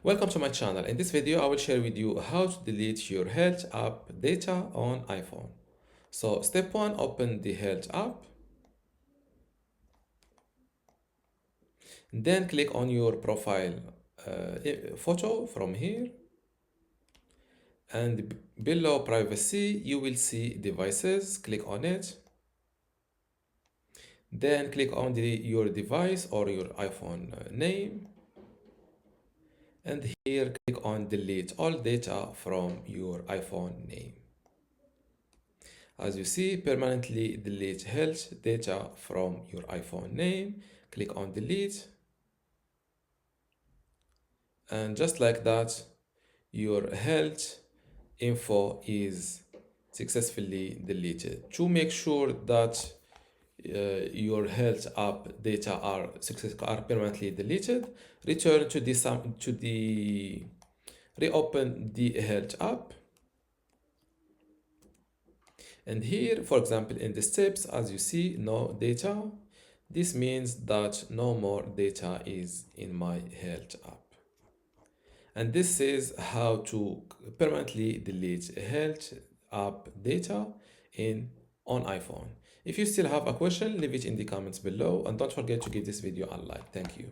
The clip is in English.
Welcome to my channel. In this video, I will share with you how to delete your health app data on iPhone. So step one, open the health app. Then click on your profile photo from here. And below privacy, you will see devices. Click on it. Then click on your device or your iPhone name. And here click on delete all data from your iPhone name. As you see, permanently delete health data from your iPhone name. Click on delete. And just like that, your health info is successfully deleted. To make sure that your health app data are permanently deleted, return to the reopen the health app. And here, for example, in the steps, as you see, no data. This means that no more data is in my health app. And this is how to permanently delete health app data on iPhone. If you still have a question, leave it in the comments below and don't forget to give this video a like. Thank you.